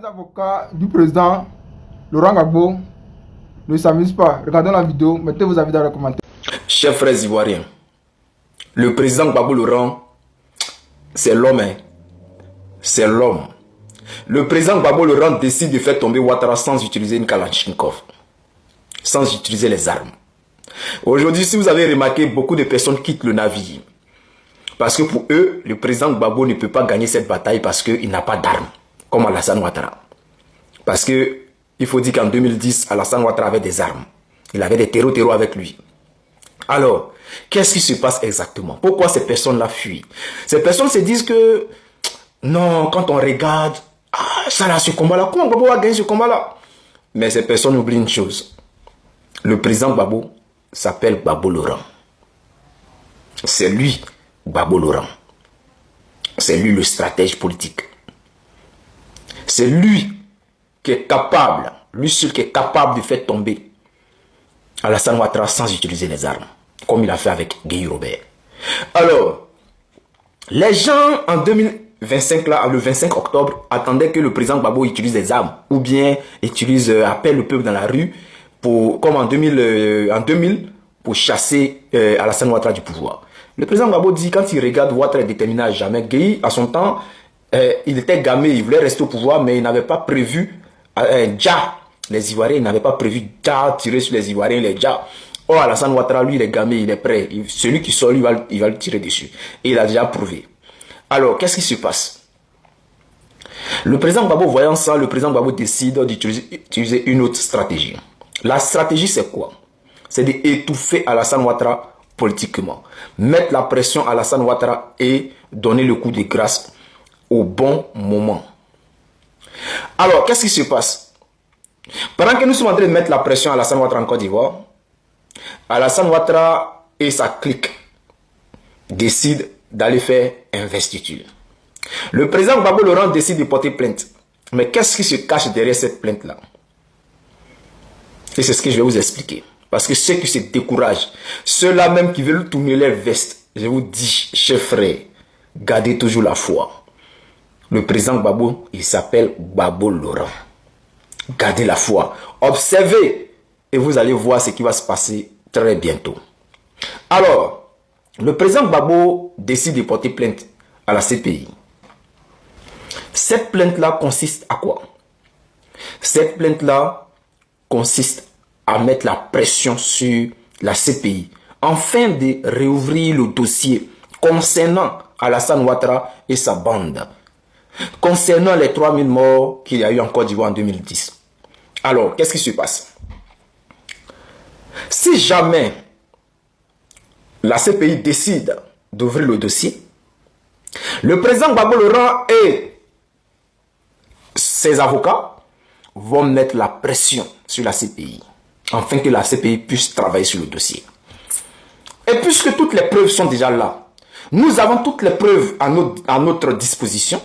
avocats du président Laurent Gbagbo ne s'amusent pas. Regardez la vidéo, mettez vos avis dans les commentaires. Chers frères ivoiriens, le président Gbagbo Laurent, c'est l'homme. C'est l'homme. Le président Gbagbo Laurent décide de faire tomber Ouattara sans utiliser une Kalachnikov, sans utiliser les armes. Aujourd'hui, si vous avez remarqué, beaucoup de personnes quittent le navire. Parce que pour eux, le président Gbagbo ne peut pas gagner cette bataille parce qu'il n'a pas d'armes, comme Alassane Ouattara. Parce que il faut dire qu'en 2010, Alassane Ouattara avait des armes. Il avait des terreaux avec lui. Alors, qu'est-ce qui se passe exactement? Pourquoi ces personnes-là fuient? Ces personnes se disent que, non, quand on regarde, ça là, ce combat-là, comment Gbagbo va gagner ce combat-là? Mais ces personnes oublient une chose. Le président Gbagbo s'appelle Gbagbo Laurent. C'est lui, Gbagbo Laurent. C'est lui le stratège politique. C'est lui qui est capable, lui seul qui est capable de faire tomber Alassane Ouattara sans utiliser les armes, comme il a fait avec Guy Robert. Alors, les gens en 2025, là, le 25 octobre, attendaient que le président Gbagbo utilise des armes, ou bien appelle le peuple dans la rue, comme en 2000, pour chasser Alassane Ouattara du pouvoir. Le président Gbagbo dit, quand il regarde Ouattara est déterminé à jamais, Guy, à son temps, il était gamé, il voulait rester au pouvoir, mais il n'avait pas prévu les Ivoiriens n'avaient pas prévu tirer sur les Ivoiriens, les Dja. Oh, Alassane Ouattara, lui, il est gamé, il est prêt. Celui qui sort, lui, il va le tirer dessus. Et il a déjà prouvé. Alors, qu'est-ce qui se passe? Le président Gbagbo, voyant ça, le président Gbagbo décide d'utiliser une autre stratégie. La stratégie, c'est quoi? C'est d'étouffer Alassane Ouattara politiquement. Mettre la pression à Alassane Ouattara et donner le coup de grâce au bon moment. Alors, qu'est-ce qui se passe? Pendant que nous sommes en train de mettre la pression à Alassane Ouattara en Côte d'Ivoire, Alassane Ouattara et sa clique décident d'aller faire investiture. Le président Gbagbo Laurent décide de porter plainte. Mais qu'est-ce qui se cache derrière cette plainte-là? Et c'est ce que je vais vous expliquer. Parce que ceux qui se découragent, ceux-là même qui veulent tourner leur veste, je vous dis, chers frères, gardez toujours la foi. Le président Gbagbo, il s'appelle Gbagbo Laurent. Gardez la foi. Observez et vous allez voir ce qui va se passer très bientôt. Alors, le président Gbagbo décide de porter plainte à la CPI. Cette plainte-là consiste à quoi? Cette plainte-là consiste à mettre la pression sur la CPI afin de réouvrir le dossier concernant Alassane Ouattara et sa bande. Concernant les 3000 morts qu'il y a eu en Côte d'Ivoire en 2010. Alors, qu'est-ce qui se passe? Si jamais la CPI décide d'ouvrir le dossier, le président Gbagbo Laurent et ses avocats vont mettre la pression sur la CPI, afin que la CPI puisse travailler sur le dossier. Et puisque toutes les preuves sont déjà là, nous avons toutes les preuves à notre disposition,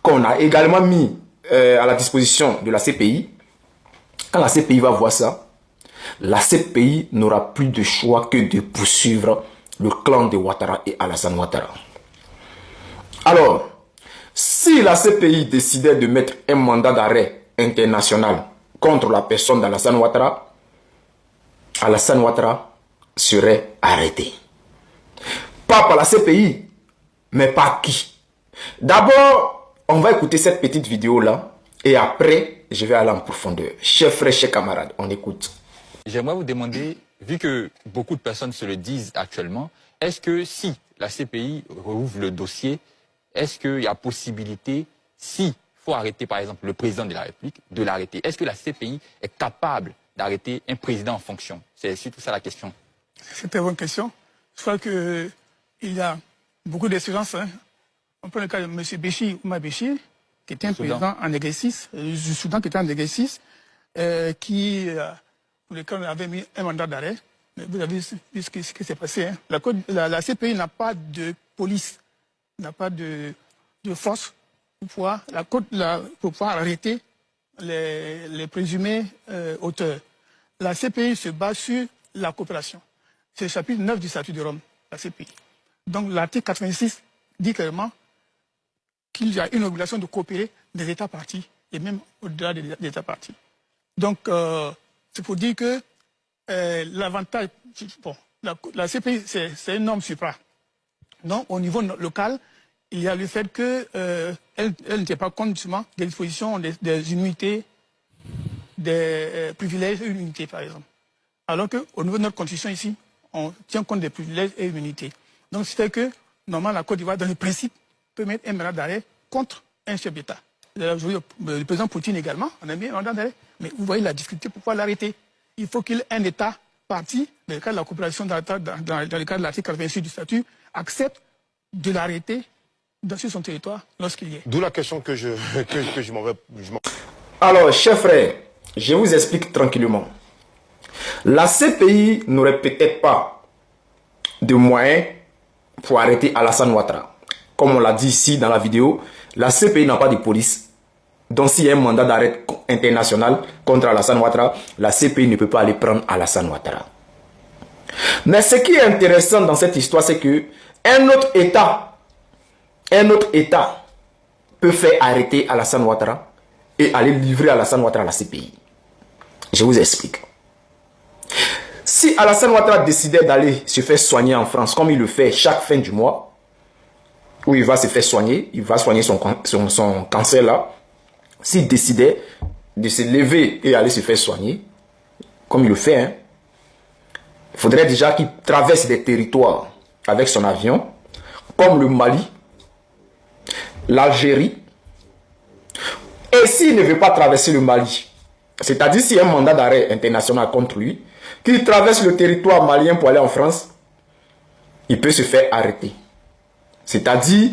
qu'on a également mis à la disposition de la CPI. Quand la CPI va voir ça, la CPI n'aura plus de choix que de poursuivre le clan de Ouattara et Alassane Ouattara. Alors, si la CPI décidait de mettre un mandat d'arrêt international contre la personne d'Alassane Ouattara, Alassane Ouattara serait arrêté. Pas par la CPI, mais par qui? D'abord, on va écouter cette petite vidéo-là et après, je vais aller en profondeur. Chers frères, chers camarades, on écoute. J'aimerais vous demander, vu que beaucoup de personnes se le disent actuellement, est-ce que si la CPI rouvre le dossier, est-ce qu'il y a possibilité, s'il faut arrêter par exemple le président de la République, de l'arrêter? Est-ce que la CPI est capable d'arrêter un président en fonction? C'est surtout ça la question. C'est une très bonne question. Je crois qu'il y a beaucoup d'expérience. On prend le cas de M. Béchir, Oumar Béchir, qui était un président en exercice, du Soudan qui était en exercice, pour lequel on avait mis un mandat d'arrêt. Vous avez vu ce qui s'est passé. Hein. La CPI n'a pas de police, n'a pas de force pour pouvoir arrêter les présumés auteurs. La CPI se base sur la coopération. C'est le chapitre 9 du statut de Rome, la CPI. Donc l'article 86 dit clairement qu'il y a une obligation de coopérer des États partis et même au-delà des États partis. Donc, c'est pour dire que l'avantage, bon, la CPI, c'est une norme supra. Donc, au niveau local, il y a le fait qu'elle ne tient pas compte justement des dispositions des immunités, des privilèges et immunités, par exemple. Alors qu'au niveau de notre constitution ici, on tient compte des privilèges et immunités. Donc, ce qui fait que, normalement, la Côte d'Ivoire, dans le principe, peut mettre un mandat d'arrêt contre un chef d'État. Le président Poutine également, on a mis un mandat d'arrêt. Mais vous voyez la difficulté pour pouvoir l'arrêter. Il faut qu'il ait un État parti, dans le cas de la coopération, dans le cas de l'article 86 du statut, accepte de l'arrêter sur son territoire lorsqu'il y est. D'où la question que je m'en vais. Alors, chers frères, je vous explique tranquillement. La CPI n'aurait peut-être pas de moyens pour arrêter Alassane Ouattara. Comme on l'a dit ici dans la vidéo, la CPI n'a pas de police. Donc s'il y a un mandat d'arrêt international contre Alassane Ouattara, la CPI ne peut pas aller prendre Alassane Ouattara. Mais ce qui est intéressant dans cette histoire, c'est que un autre État peut faire arrêter Alassane Ouattara et aller livrer Alassane Ouattara à la CPI. Je vous explique. Si Alassane Ouattara décidait d'aller se faire soigner en France, comme il le fait chaque fin du mois, où il va se faire soigner, il va soigner son cancer là, s'il décidait de se lever et aller se faire soigner, comme il le fait, hein, il faudrait déjà qu'il traverse des territoires avec son avion, comme le Mali, l'Algérie. Et s'il ne veut pas traverser le Mali, c'est-à-dire s'il y a un mandat d'arrêt international contre lui, qu'il traverse le territoire malien pour aller en France, il peut se faire arrêter. C'est-à-dire,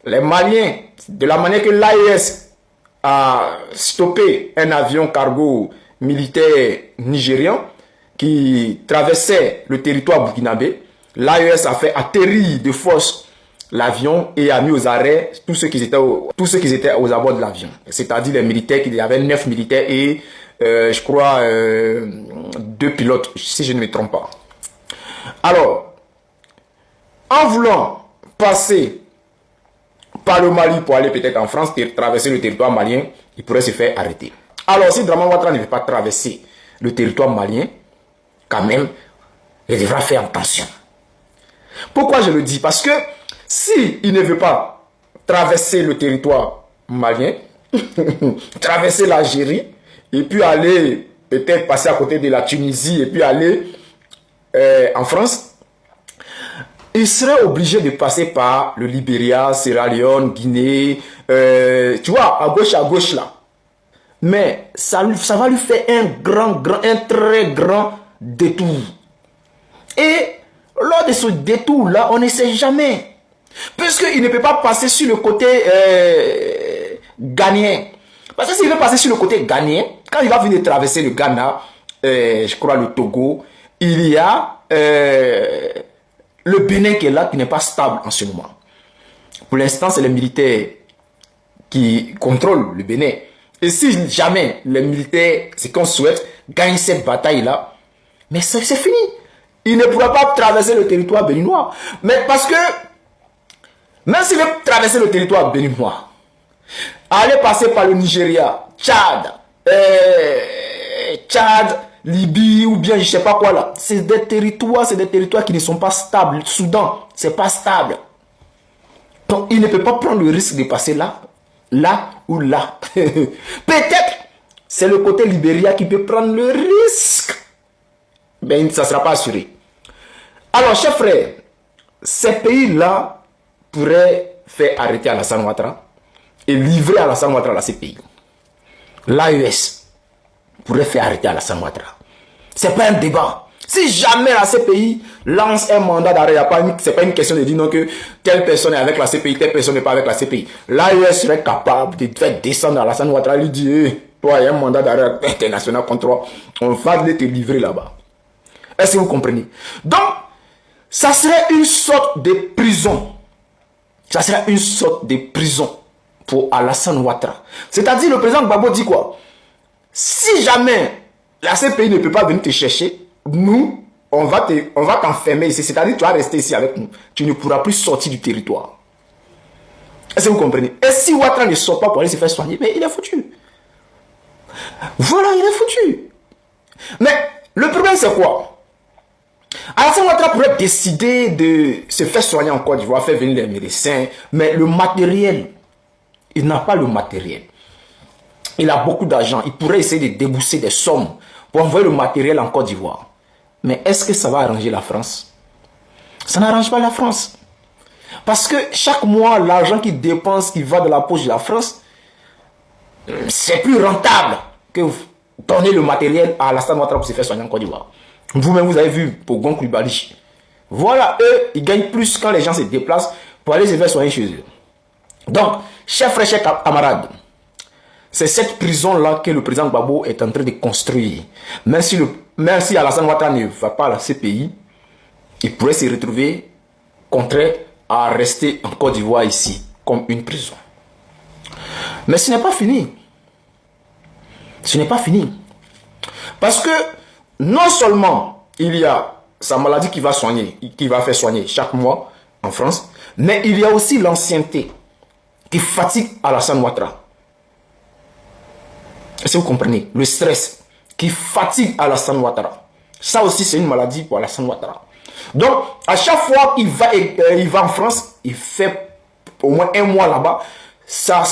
les Maliens, de la manière que l'AES a stoppé un avion cargo militaire nigérian qui traversait le territoire burkinabé, l'AES a fait atterrir de force l'avion et a mis aux arrêts tous ceux qui étaient aux abords de l'avion. C'est-à-dire les militaires, il y avait 9 militaires et je crois 2 pilotes, si je ne me trompe pas. Alors, en voulant passer par le Mali pour aller peut-être en France, et traverser le territoire malien, il pourrait se faire arrêter. Alors, si Draman Ouattara ne veut pas traverser le territoire malien, quand même, il devra faire attention. Pourquoi je le dis? Parce que si il ne veut pas traverser le territoire malien, traverser l'Algérie, et puis aller peut-être passer à côté de la Tunisie, et puis aller en France, il serait obligé de passer par le Libéria, Sierra Leone, Guinée, tu vois, à gauche là. Mais ça va lui faire un très grand détour. Et lors de ce détour-là, on ne sait jamais. Puisqu'il ne peut pas passer sur le côté ghanéen. Parce que s'il veut passer sur le côté ghanéen, quand il va venir traverser le Ghana, je crois le Togo, il y a le Bénin qui est là, qui n'est pas stable en ce moment. Pour l'instant, c'est les militaires qui contrôlent le Bénin. Et si jamais les militaires, ce qu'on souhaite, gagnent cette bataille-là, mais c'est fini. Il ne pourra pas traverser le territoire béninois. Mais parce que, même s'il veut traverser le territoire béninois, aller passer par le Nigeria, Tchad, Libye ou bien je sais pas quoi là, c'est des territoires qui ne sont pas stables. Soudan, c'est pas stable. Donc il ne peut pas prendre le risque de passer là ou là. Peut-être c'est le côté Libéria qui peut prendre le risque. Mais ça ne sera pas assuré. Alors, chers frères, ces pays-là pourraient faire arrêter Alassane Ouattara et livrer Alassane Ouattara à la CPI. L'AES pourrait faire arrêter Alassane Ouattara. Ce n'est pas un débat. Si jamais la CPI lance un mandat d'arrêt, ce n'est pas une question de dire non que telle personne est avec la CPI, telle personne n'est pas avec la CPI. L'AES serait capable de faire descendre Alassane Ouattara et lui dire hey, toi, il y a un mandat d'arrêt international contre toi, on va te livrer là-bas. Est-ce que vous comprenez? Donc, ça serait une sorte de prison. Ça serait une sorte de prison pour Alassane Ouattara. C'est-à-dire, le président Gbagbo dit quoi? Si jamais la CPI ne peut pas venir te chercher, nous, on va t'enfermer ici. C'est-à-dire, tu vas rester ici avec nous. Tu ne pourras plus sortir du territoire. Est-ce que vous comprenez? Et si Ouattara ne sort pas pour aller se faire soigner, mais il est foutu. Voilà, il est foutu. Mais le problème, c'est quoi? Alassane Ouattara pourrait décider de se faire soigner en Côte d'Ivoire, faire venir les médecins, mais le matériel, il n'a pas le matériel. Il a beaucoup d'argent, il pourrait essayer de débourser des sommes pour envoyer le matériel en Côte d'Ivoire. Mais est-ce que ça va arranger la France? Ça n'arrange pas la France. Parce que chaque mois, l'argent qu'il dépense, qui va de la poche de la France, c'est plus rentable que vous donner le matériel à Alassane Ouattara pour se faire soigner en Côte d'Ivoire. Vous-même, vous avez vu Pogon Koulibaly. Voilà, eux, ils gagnent plus quand les gens se déplacent pour aller se faire soigner chez eux. Donc, chers frères, chers camarades, c'est cette prison-là que le président Gbagbo est en train de construire. Même si Alassane Ouattara ne va pas à la CPI, il pourrait se retrouver contraint à rester en Côte d'Ivoire ici, comme une prison. Mais ce n'est pas fini. Ce n'est pas fini. Parce que non seulement il y a sa maladie qui va faire soigner chaque mois en France, mais il y a aussi l'ancienneté qui fatigue Alassane Ouattara. Est-ce que vous comprenez? Le stress qui fatigue Alassane Ouattara. Ça aussi, c'est une maladie pour Alassane Ouattara. Donc, à chaque fois qu'il va en France, il fait au moins un mois là-bas. Ça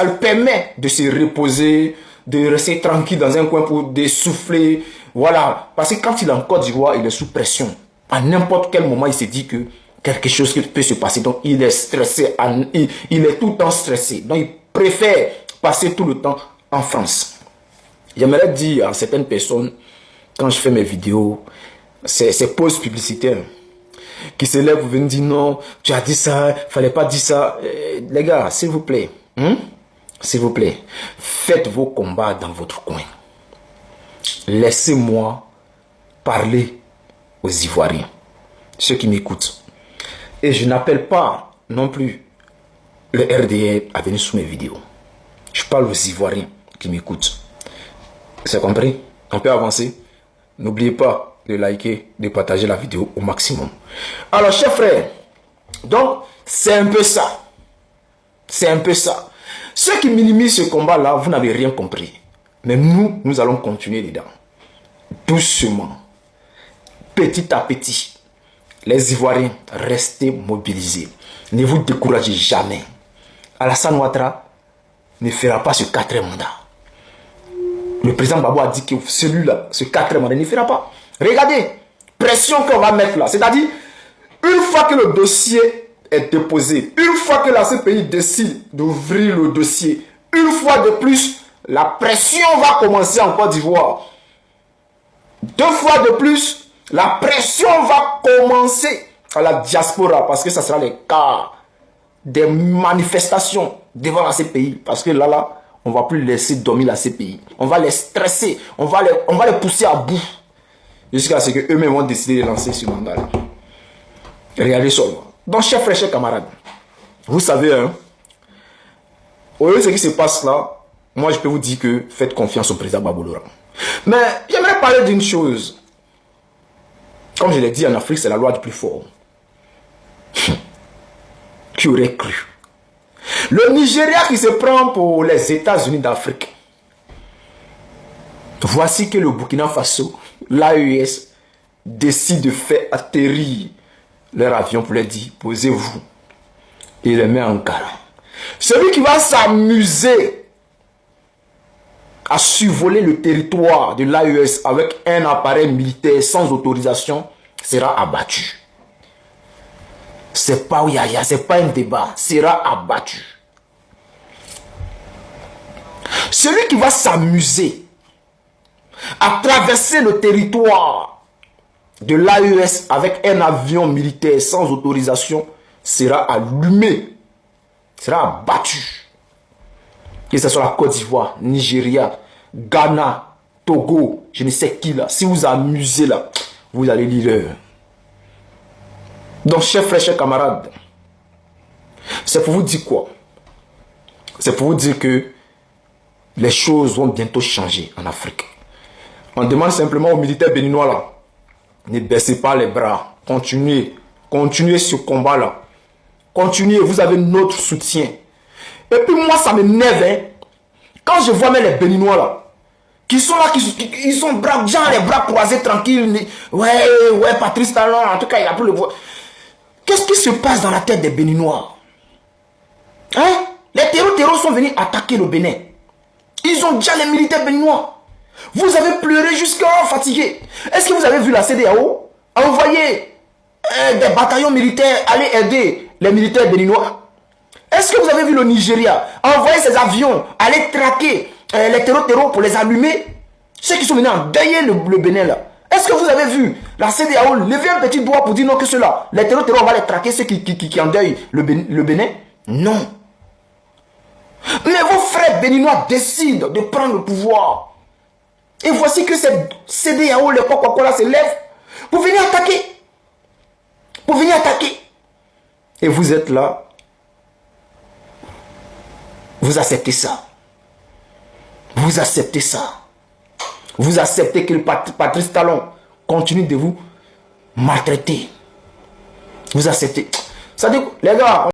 le permet de se reposer, de rester tranquille dans un coin pour souffler. Voilà. Parce que quand il est en Côte d'Ivoire, il est sous pression. À n'importe quel moment, il se dit que quelque chose peut se passer. Donc, il est stressé. Il est tout le temps stressé. Donc, il préfère passer tout le temps en France. J'aimerais dire à certaines personnes, quand je fais mes vidéos, ces pauses publicitaires, qui se lèvent pour venir dire non, tu as dit ça, il fallait pas dire ça. Les gars, s'il vous plaît, s'il vous plaît, faites vos combats dans votre coin. Laissez-moi parler aux Ivoiriens, ceux qui m'écoutent. Et je n'appelle pas non plus le RDR à venir sous mes vidéos. Je parle aux Ivoiriens qui m'écoutent. C'est compris? On peut avancer. N'oubliez pas de liker, de partager la vidéo au maximum. Alors, chers frères, donc, c'est un peu ça. C'est un peu ça. Ceux qui minimisent ce combat-là, vous n'avez rien compris. Mais nous allons continuer dedans. Doucement. Petit à petit. Les Ivoiriens, restez mobilisés. Ne vous découragez jamais. Alassane Ouattara ne fera pas ce 4e mandat. Le président Gbagbo a dit que celui-là, ce 4e mandat, ne fera pas. Regardez, pression qu'on va mettre là. C'est-à-dire, une fois que le dossier est déposé, une fois que la CPI décide d'ouvrir le dossier, une fois de plus, la pression va commencer en Côte d'Ivoire. 2 fois de plus, la pression va commencer à la diaspora parce que ça sera le cas des manifestations devant la CPI. Parce que là, on ne va plus laisser dormir la CPI. On va les stresser, on va les pousser à bout. Jusqu'à ce qu'eux-mêmes vont décider de lancer ce mandat-là. Regardez ça. Donc, chers frères, chers camarades, vous savez, hein, au lieu de ce qui se passe là, moi je peux vous dire que faites confiance au président Gbagbo Laurent. Mais j'aimerais parler d'une chose. Comme je l'ai dit, en Afrique, c'est la loi du plus fort. Qui aurait cru? Le Nigeria qui se prend pour les États-Unis d'Afrique. Voici que le Burkina Faso, l'AES, décide de faire atterrir leur avion pour leur dire, posez-vous. Et les met en garde. Celui qui va s'amuser à survoler le territoire de l'AES avec un appareil militaire sans autorisation sera abattu. C'est pas Yaya, c'est pas un débat, sera abattu. Celui qui va s'amuser à traverser le territoire de l'AES avec un avion militaire sans autorisation sera allumé, sera abattu. Que ce soit la Côte d'Ivoire, Nigeria, Ghana, Togo, je ne sais qui là. Si vous amusez là, vous allez lire. Donc, chers frères, chers camarades, c'est pour vous dire quoi? C'est pour vous dire que les choses vont bientôt changer en Afrique. On demande simplement aux militaires béninois là, ne baissez pas les bras, continuez ce combat là. Continuez, vous avez notre soutien. Et puis moi, ça m'énerve, hein, quand je vois même les béninois là, qui sont là, ils sont braves, genre les bras croisés, tranquilles. Ouais, Patrice Talon, en tout cas, il a pu le voir. Qu'est-ce qui se passe dans la tête des Béninois? Hein? Les terreaux sont venus attaquer le Bénin. Ils ont déjà les militaires béninois. Vous avez pleuré jusqu'à fatigué. Est-ce que vous avez vu la CEDEAO envoyer des bataillons militaires aller aider les militaires béninois? Est-ce que vous avez vu le Nigeria envoyer ses avions aller traquer les terreaux pour les allumer? Ceux qui sont venus endeuiller le Bénin là. Est-ce que vous avez vu la CEDEAO lever un petit doigt pour dire non que cela, les terreaux, on va les traquer, ceux qui endeuillent le Bénin? Non. Mais vos frères béninois décident de prendre le pouvoir. Et voici que ces CEDEAO, les Coca-Cola se lèvent pour venir attaquer. Pour venir attaquer. Et vous êtes là. Vous acceptez ça. Vous acceptez ça. Vous acceptez que le Patrice Talon continue de vous maltraiter. Vous acceptez. Ça dit, les gars...